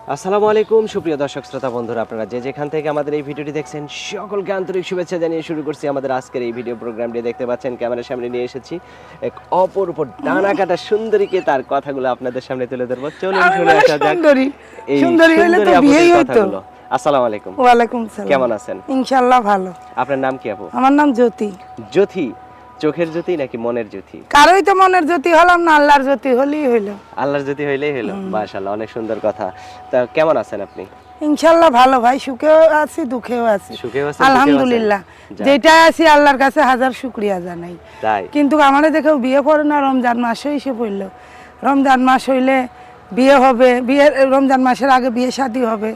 আসসালামু আলাইকুম সুপ্রিয় দর্শক শ্রোতা বন্ধুরা, আপনারা যে যেখান থেকে আমাদের এই ভিডিওটি দেখছেন সকলকে আন্তরিক শুভেচ্ছা জানিয়ে শুরু করছি আমাদের আজকের এই ভিডিও প্রোগ্রামটি। দেখতে পাচ্ছেন ক্যামেরার সামনে নিয়ে এসেছি এক অপরূপ ডানা কাটা সুন্দরীকে, তার কথাগুলো আপনাদের সামনে তুলে ধরবো। চলুন শুনে আসা যাক এই সুন্দরী আপুর কথাগুলো। আসসালামু আলাইকুম। ওয়ালাইকুম সালাম। কেমন আছেন? ইনশাআল্লাহ ভালো। আপনার নাম কি আপু? আমার নাম জ্যোতি। জ্যোতি, চোখের জ্যোতি নাকি মনের জ্যোতি? কারোই তো মনের জ্যোতি হলাম না, আল্লাহর জ্যোতি হলেই হইলো। আল্লাহর জ্যোতি হইলেই হলো। মাশাআল্লাহ, অনেক সুন্দর কথা। তা কেমন আছেন আপনি? ইনশাআল্লাহ ভালো ভাই, সুখেও আছি দুঃখেও আছি। সুখেও আছেন, আলহামদুলিল্লাহ, যেটা আছি আল্লাহর কাছে হাজার শুকরিয়া জানাই। তাই কিন্তু আমারে দেখেও বিয়ে করে না, রমজান মাসে এসে পড়লো। রমজান মাস হইলে বিয়ে হবে, বিয়ে রমজান মাসের আগে বিয়ে শাদী হবে,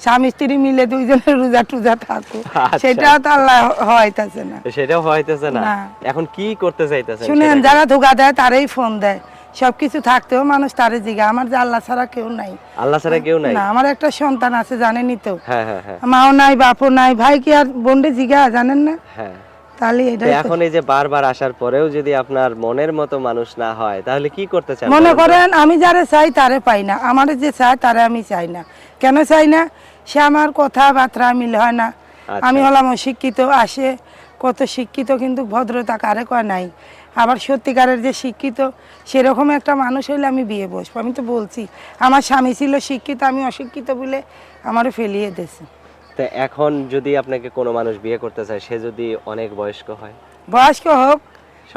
স্বামী স্ত্রী মিলে দুইজনের রোজা টুজা থাকো, সেটাও তো আল্লাহ হইতাছে না। সেটাও হইতেছে না। এখন কি করতে চাইতেছেন? শুনেন, যারা ধোকা দেয় তারাই ফোন দেয়। সবকিছু থাকতেও মানুষ তারে জিগা, আমার যে আল্লাহ ছাড়া কেউ নাই। আল্লাহ ছাড়া কেউ নাই? না, আমার একটা সন্তান আছে জানেনই তো। হ্যাঁ হ্যাঁ হ্যাঁ। মাও নাই বাপও নাই, ভাই কি আর বোনরে জিগা জানেন না? হ্যাঁ। তাহলে এটা এখন এই যে বারবার আসার পরেও যদি আপনার মনের মতো মানুষ না হয়, তাহলে কি করতে চান? মনে করেন আমি যারে চাই তারে পাই না, আমারে যে চাই তারে আমি চাই না। কেন চাই না? সে আমার কথাবার্তা মিল হয় না। আমি হলাম অশিক্ষিত, আসে কত শিক্ষিত কিন্তু ভদ্রতা কারে কয় নাই। আবার সত্যিকারের যে শিক্ষিত সেরকম একটা মানুষ হইলে আমি বিয়ে বসবো। আমি তো বলছি, আমার স্বামী ছিল শিক্ষিত, আমি অশিক্ষিত বলে আমারও ফেলিয়ে দিয়েছে। তো এখন যদি আপনাকে কোনো মানুষ বিয়ে করতে চায়, সে যদি অনেক বয়স্ক হয়? বয়স্ক হোক,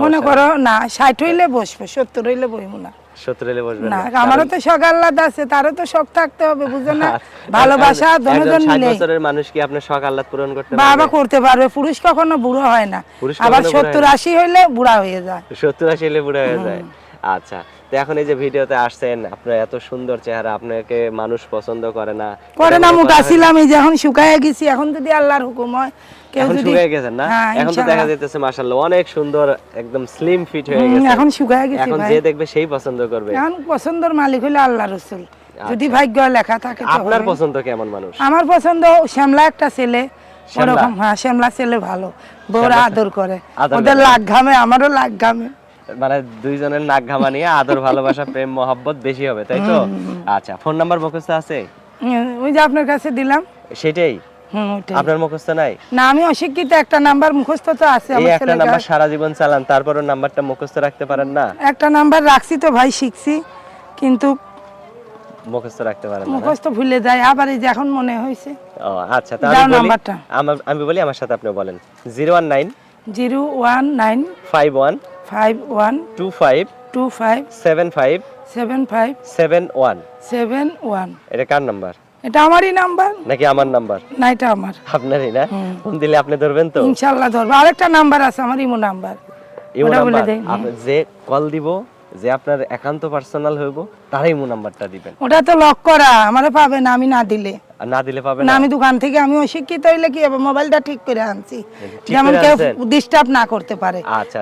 মনে করো না 60 হইলে বসবো, 70 হইলে বইমু না। 70 হইলে বসবেন না, আমারও তো শখ আহ্লাদ আছে, তারও তো শখ থাকতে হবে, বুঝো না? ভালোবাসা দুজন মিলে। 60 বছরের মানুষ কি আপনার শখ আহ্লাদ পূরণ করতে পারবে? বাবা করতে পারবে। পুরুষ কখনো বুড়ো হয় না, আবার 70-80 হইলে বুড়া হয়ে যায়। 70-80 হইলে বুড়া হয়ে যায়। আচ্ছা, তো এখন এই যে ভিডিওতে আসছেন, আপনার এত সুন্দর চেহারা, আপনাকে মানুষ পছন্দ করে না? করে না, মুখ আসিলাম, এই যে এখন শুকায় গেছি। এখন যদি আল্লাহর হুকুম হয়, কেউ এখন যদি শুকায় গেছেন না? এখন তো দেখা যাইতেছে মাশাআল্লাহ অনেক সুন্দর, একদম স্লিম ফিট হয়ে গেছে। এখন শুকায় গেছি। এখন যে দেখবে সেই পছন্দ করবে। এখন পছন্দের মালিক হলো আল্লাহ রাসূল, যদি ভাগ্য লেখা থাকে। তো আপনার পছন্দ কেমন মানুষ? আমার পছন্দ শ্যামলা একটা ছেলে, ওরকম। হ্যাঁ, শ্যামলা ছেলে ভালো, বউরা আদর করে, ওদের লাগ ঘামে, আমারও লাগ ঘামে। মানে দুইজনের নাক ঘামা নিয়ে আদর ভালোবাসা প্রেম মহব্বত বেশি হবে, তাই তো? আচ্ছা, ফোন নাম্বার মুখস্থ আছে? ওই যে আপনার কাছে দিলাম, সেটাই। আপনার মুখস্থ নাই? না, আমি অশিক্ষিত, একটা নাম্বার মুখস্থ তো আছে এই একটা নাম্বার সারা জীবন চালান, তারপরও নাম্বারটা মুখস্থ রাখতে পারেন না? একটা নাম্বার রাখছি তো ভাই, শিখছি, কিন্তু মুখস্থ রাখতে পারেন না। মুখস্থ ভুলে যায়, আবার এই যে এখন মনে হইছে। ও আচ্ছা, তাহলে নাম্বারটা আমি বলি, আমার সাথে আপনি বলেন। 019 019 51 51 25 25 75 75 71। 71। এটা কার নাম্বার? এটা আমারই নাম্বার নাকি আমার নাম্বার? না, এটা আমার। আপনারই না? ফোন দিলে আপনি ধরবেন তো? ইনশাআল্লাহ ধরবো। আরেকটা নাম্বার আছে আমার, ইমো নাম্বার। ওটা বলে দেই। আপনি যে কল দিব, যে আপনার একান্ত পার্সোনাল হইব, তারই ইমো নাম্বারটা দিবেন। ওটা তো লক করা, আমারে পাবে না আমি না দিলে। আর না দিলে পাবে না, না? আমি দোকান থেকে, আমি অশিক্ষিত হইলে কি হবে, মোবাইলটা ঠিক করে আনছি, যেমন কেউ ডিস্টার্ব না করতে পারে।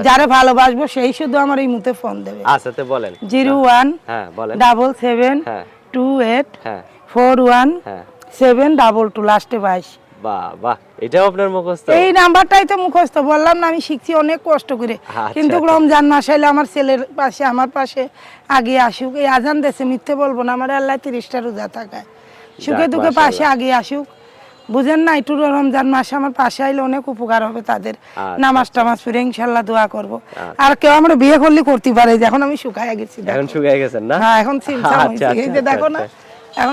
যারে ভালোবাসবো সেই শুধু আমার এই মুহূর্তে ফোন দেবে। আচ্ছা, তো বলেন। 01 হ্যাঁ বলেন। 77 হ্যাঁ 28 হ্যাঁ 41 হ্যাঁ 722 লাস্টে 22। বাহ বাহ, এটাও আপনার মুখস্থ? এই নাম্বারটাই তো মুখস্থ, বললাম না আমি শিখছি অনেক কষ্ট করে। কিন্তু রমজান মাস হইলে আমার ছেলের পাশে, আমার পাশে আগে আসুক। এই আজান দেশে মিথ্যে বলবো না, আমার আল্লাহ 30টা রোজা থাকায়, সুখে দুঃখে পাশে আগে আসুক, বুঝেন না? একটু রমজান মাসে আমার পাশে আইলে অনেক উপকার হবে তাদের। নামাজ টামাজ পড়ে ইনশাআল্লাহ দোয়া করব। আর কেউ আমরা বিয়ে করলে করতে পারে, এখন আমি শুকায় গেছি। এখন শুকায় গেছেন না? হ্যাঁ, এখন সিমসাম হইছে, এই যে দেখো না।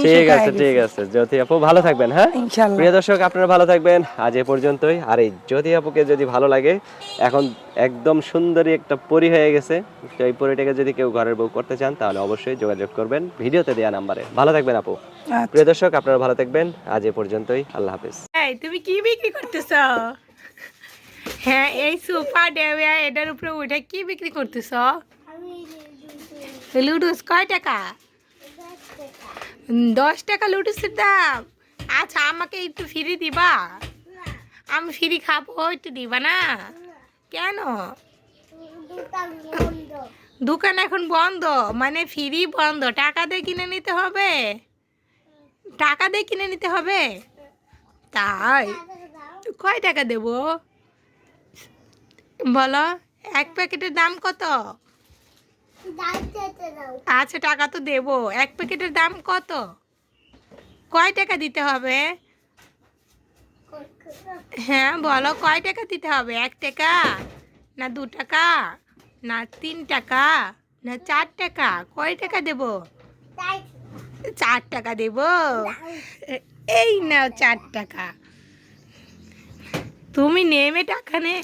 ঠিক আছে, ঠিক আছে জ্যোতি আপু, ভালো থাকবেন। হ্যাঁ ইনশাআল্লাহ। প্রিয় দর্শক, আপনারা ভালো থাকবেন। আজ এ পর্যন্তই। আর এই জ্যোতি আপুকে যদি ভালো লাগে, এখন একদম সুন্দরী একটা পরী হয়ে গেছে, তো এই পরীটাকে যদি কেউ ঘরের বউ করতে চান, তাহলে অবশ্যই যোগাযোগ করবেন ভিডিওতে দেওয়া নাম্বারে। ভালো থাকবেন আপু। প্রিয় দর্শক, আপনারা ভালো থাকবেন। আজ এ পর্যন্তই। আল্লাহ হাফেজ। এই তুমি কি বিক্রি করতেছ? হ্যাঁ, এই সোফা ডেওয়া এটার উপরে ওইটা কি বিক্রি করতেছ? লুডুস কয় টাকা? 10 টাকা লুডুসের দাম। আচ্ছা, আমাকে একটু ফ্রি দিবা? আমি ফ্রি খাবো, একটু দিবা না? কেন? দোকান এখন বন্ধ, মানে ফ্রি বন্ধ, টাকা দিয়ে কিনে নিতে হবে? টাকা দিয়ে কিনে নিতে হবে? তাই? কয় টাকা দেব বলো? এক প্যাকেটের দাম কত? আচ্ছা, টাকা তো দেবো। এক প্যাকেটের দাম কত? কয় টাকা দিতে হবে? হ্যাঁ বলো, কয় টাকা দিতে হবে? 1 টাকা না 2 টাকা না 3 টাকা না 4 টাকা? কয় টাকা দেব? 4 টাকা দেব। এই নাও 4 টাকা। তুমি নেমে টাকা নে।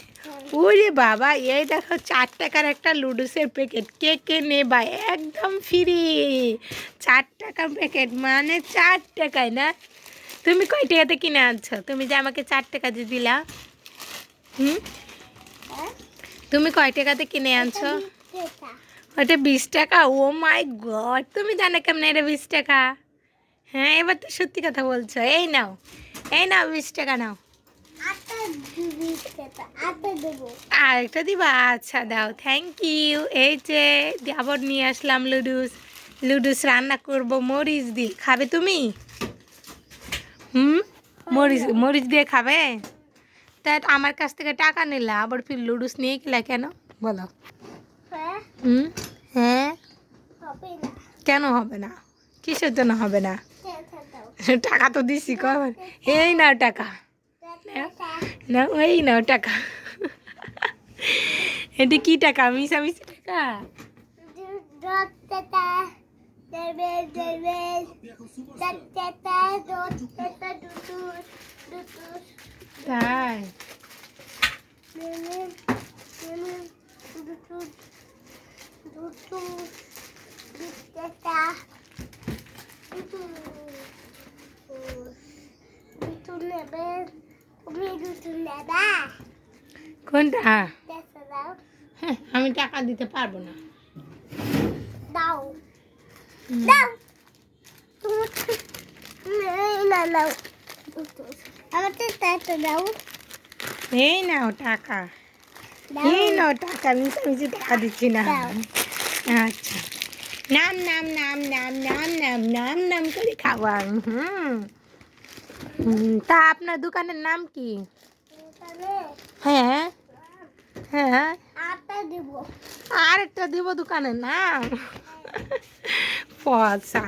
ওরে বাবা, এই দেখো 4 টাকার একটা লুডুসের প্যাকেট। কে কে নেবা? একদম ফ্রি। 4 টাকার প্যাকেট মানে 4 টাকায় না? তুমি কয় টাকাতে কিনে আনছো? তুমি যে আমাকে 4 টাকা দিয়ে দিলা, হুম, তুমি কয় টাকাতে কিনে আনছো? ওটা 20 টাকা। ও মাই গড, তুমি জানো কেমন এটা 20 টাকা? হ্যাঁ, এবার তো সত্যি কথা বলছো। এই নাও, এই নাও 20 টাকা নাও। আর একটা দিবা? আচ্ছা দাও, থ্যাংক ইউ। এই যে আবার নিয়ে আসলাম লুডুস। লুডুস রান্না করব মরিচ দিয়ে। খাবে তুমি? হুম, মরিচ মরিচ দিয়ে খাবে? তা আমার কাছ থেকে টাকা নিলা, আবার ফির লুডুস নিয়ে গেলা কেন বলো? হুম, হ্যাঁ, কেন হবে না? কিসের জন্য হবে না? টাকা তো দিছি কখন। এই নাও টাকা, না এই নাও টাকা। এটা কি টাকা? মিশামিশি টাকা? তাই? কোনটা? হ্যাঁ, আমি টাকা দিতে পারবো না। দাও হুম। দাও না নাও আমার তো টাকা দাও এই নাও টাকা, দাও এই নাও টাকা। মিশামিশি টাকা দিচ্ছি না। দাও। আচ্ছা, নাম নাম নাম নাম নাম নাম নাম নাম করে খাওয়া। হুম হুম, তা আপনার দোকানের নাম কি? তাহলে হ্যাঁ হ্যাঁ, আটা দেব আর একটা দিব দোকানের নাম। পয়সা